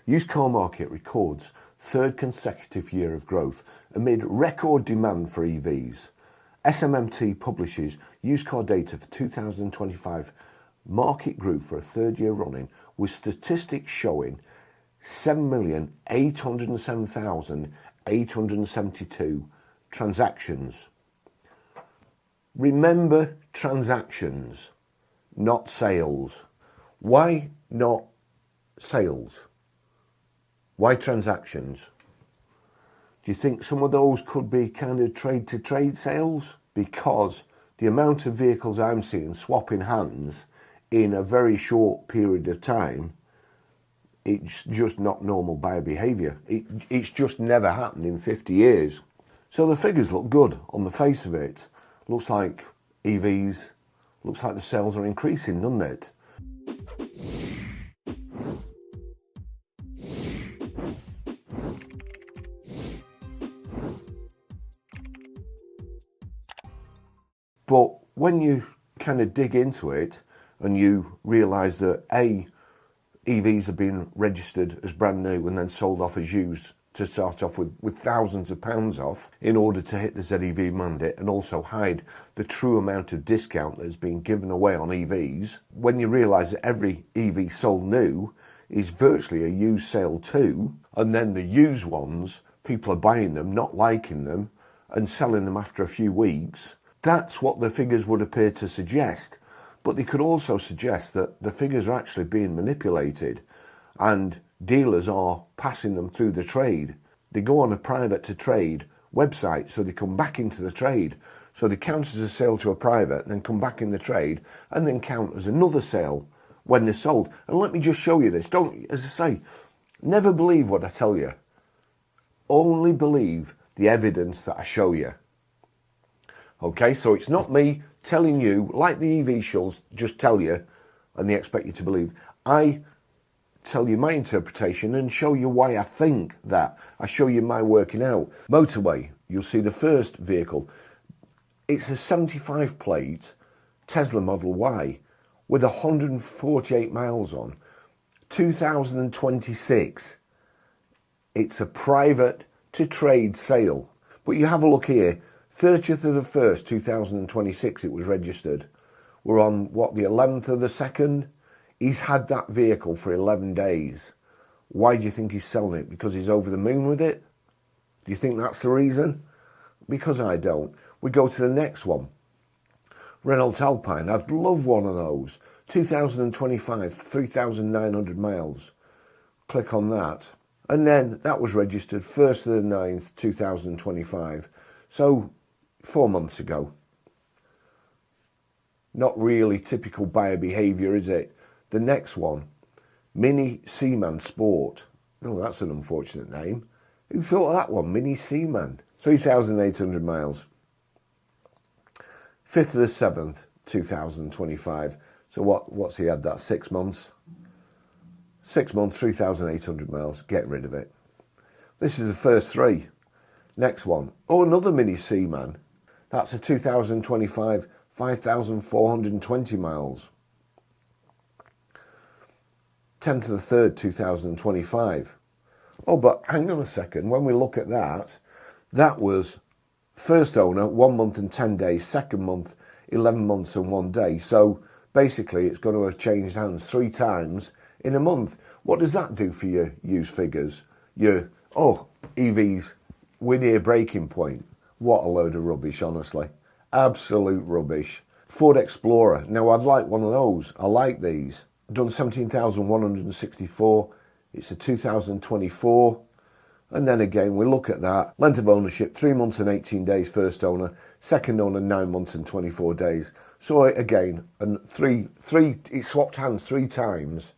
Used car market records third consecutive year of growth amid record demand for EVs. SMMT publishes used car data for 2025 market grew for a third year running, with statistics showing 7,807,872 transactions. Remember, transactions, not sales. Why not sales? Why transactions? Do you think some of those could be kind of trade-to-trade sales? Because the amount of vehicles I'm seeing swapping hands in a very short period of time, it's just not normal buyer behaviour. It's just never happened in 50 years. So the figures look good on the face of it. Looks like EVs, looks like the sales are increasing, doesn't it? But when you kind of dig into it and you realise that EVs are being registered as brand new and then sold off as used to start off with thousands of pounds off in order to hit the ZEV mandate and also hide the true amount of discount that's being given away on EVs, when you realise that every EV sold new is virtually a used sale too, and then the used ones, people are buying them, not liking them, and selling them after a few weeks, that's what the figures would appear to suggest. But they could also suggest that the figures are actually being manipulated and dealers are passing them through the trade. They go on a private to trade website, so they come back into the trade. So they count as a sale to a private, and then come back in the trade, and then count as another sale when they're sold. And let me just show you this. Don't, as I say, never believe what I tell you. Only believe the evidence that I show you. Okay, so it's not me telling you, like the EV shows just tell you, and they expect you to believe. I tell you my interpretation and show you why I think that. I show you my working out. Motorway, you'll see the first vehicle. It's a 75 plate Tesla Model Y with 148 miles on. 2026. It's a private to trade sale. But you have a look here. 30th of the 1st, 2026 it was registered. We're on, what, the 11th of the 2nd? He's had that vehicle for 11 days. Why do you think he's selling it? Because he's over the moon with it? Do you think that's the reason? Because I don't. We go to the next one. Renault Alpine. I'd love one of those. 2025, 3,900 miles. Click on that. And then that was registered 1st of the 9th, 2025. So 4 months ago. Not really typical buyer behaviour, is it? The next one, Mini Seaman Sport. Oh, that's an unfortunate name. Who thought of that one? Mini Seaman. 3,800 miles. 5th of the 7th, 2025. So what's he had that? 6 months? 6 months, 3,800 miles. Get rid of it. This is the first three. Next one. Oh, another Mini Seaman. That's a 2025, 5,420 miles. 10th to the 3rd, 2025. Oh, but hang on a second. When we look at that, that was first owner, 1 month and 10 days. Second month, 11 months and 1 day. So basically, it's going to have changed hands 3 times in a month. What does that do for your used figures? Your, EVs, we're near breaking point. What a load of rubbish, honestly. Absolute rubbish. Ford Explorer. Now, I'd like one of those. I like these. Done 17,164. It's a 2024. And then again, we look at that. Length of ownership, 3 months and 18 days, first owner. Second owner, 9 months and 24 days. So again, and it swapped hands 3 times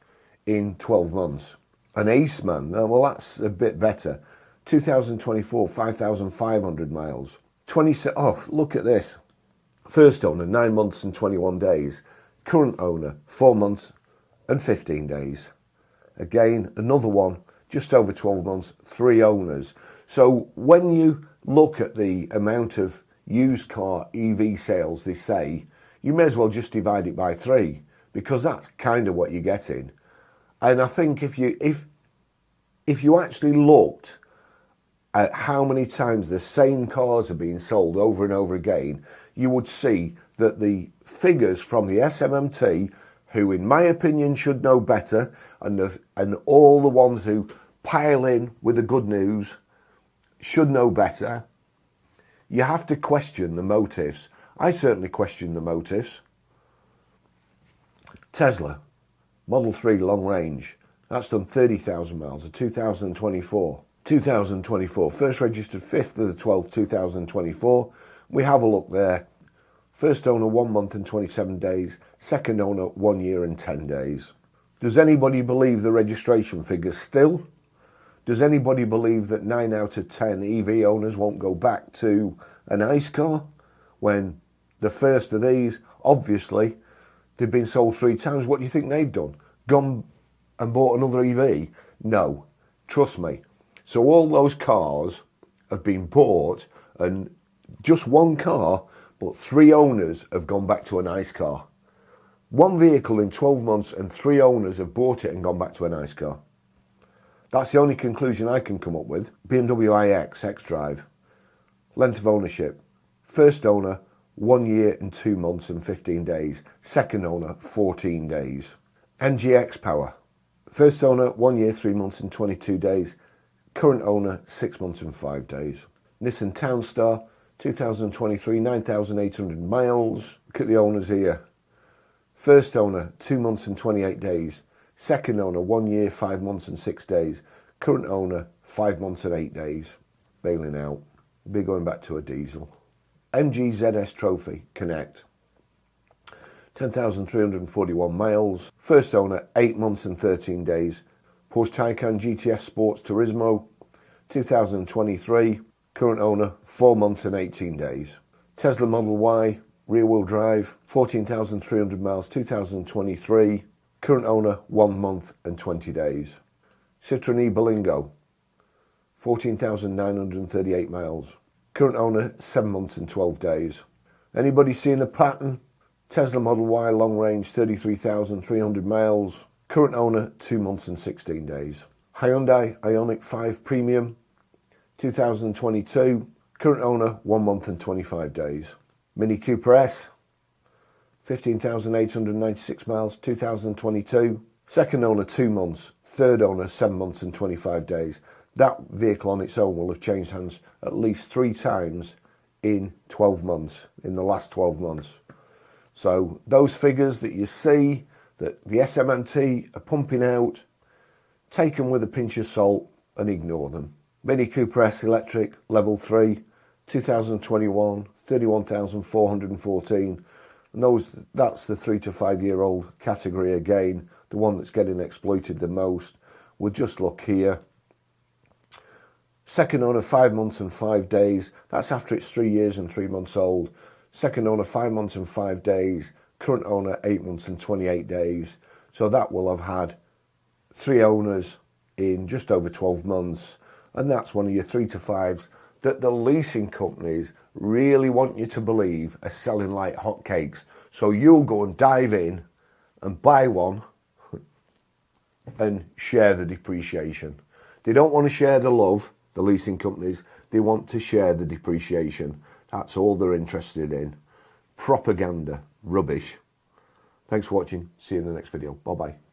in 12 months. An Aceman, well, that's a bit better. 2024, 5,500 miles. Look at this. First owner, 9 months and 21 days. Current owner, 4 months and 15 days. Again, another one, just over 12 months, 3 owners. So when you look at the amount of used car EV sales they say, you may as well just divide it by 3, because that's kind of what you're getting. And I think if if you actually looked at how many times the same cars are being sold over and over again, you would see that the figures from the SMMT, who in my opinion should know better, and all the ones who pile in with the good news should know better, you have to question the motives. I certainly question the motives. Tesla, Model 3 long range, that's done 30,000 miles in 2024. 2024, first registered 5th of the 12th, 2024. We have a look there. First owner 1 month and 27 days, second owner 1 year and 10 days. Does anybody believe the registration figures still? Does anybody believe that 9 out of 10 EV owners won't go back to an ICE car when the first of these, obviously, they've been sold 3 times? What do you think they've done? Gone and bought another EV? No, trust me. So all those cars have been bought, and just one car, but 3 owners have gone back to an ICE car. One vehicle in 12 months and 3 owners have bought it and gone back to an ICE car. That's the only conclusion I can come up with. BMW iX xDrive. Length of ownership. First owner, 1 year and 2 months and 15 days. Second owner, 14 days. MG X-Power. First owner, 1 year, 3 months and 22 days. Current owner, 6 months and 5 days. Nissan Townstar, 2023, 9,800 miles. Look at the owners here. First owner, 2 months and 28 days. Second owner, 1 year, 5 months and 6 days. Current owner, 5 months and 8 days. Bailing out. Be going back to a diesel. MG ZS Trophy Connect. 10,341 miles. First owner, 8 months and 13 days. Porsche Taycan GTS Sports Turismo, 2023. Current owner, 4 months and 18 days. Tesla Model Y, rear-wheel drive, 14,300 miles, 2023. Current owner, 1 month and 20 days. Citroen Berlingo, 14,938 miles. Current owner, 7 months and 12 days. Anybody seeing a pattern? Tesla Model Y long range, 33,300 miles. Current owner, 2 months and 16 days. Hyundai Ioniq 5 Premium, 2022. Current owner, 1 month and 25 days. Mini Cooper S, 15,896 miles, 2022. Second owner, 2 months. Third owner, 7 months and 25 days. That vehicle on its own will have changed hands at least 3 times in 12 months, in the last 12 months. So those figures that you see, that the SMMT are pumping out, take them with a pinch of salt and ignore them. Mini Cooper S Electric Level 3, 2021, 31,414. And that's the 3 to 5 year old category again, the one that's getting exploited the most. We'll just look here. Second owner, 5 months and 5 days. That's after it's 3 years and 3 months old. Second owner, 5 months and 5 days. Current owner, 8 months and 28 days. So that will have had 3 owners in just over 12 months. And that's one of your 3 to 5s that the leasing companies really want you to believe are selling like hotcakes. So you'll go and dive in and buy one and share the depreciation. They don't want to share the love, the leasing companies. They want to share the depreciation. That's all they're interested in. Propaganda. Rubbish. Thanks for watching. See you in the next video. Bye-bye.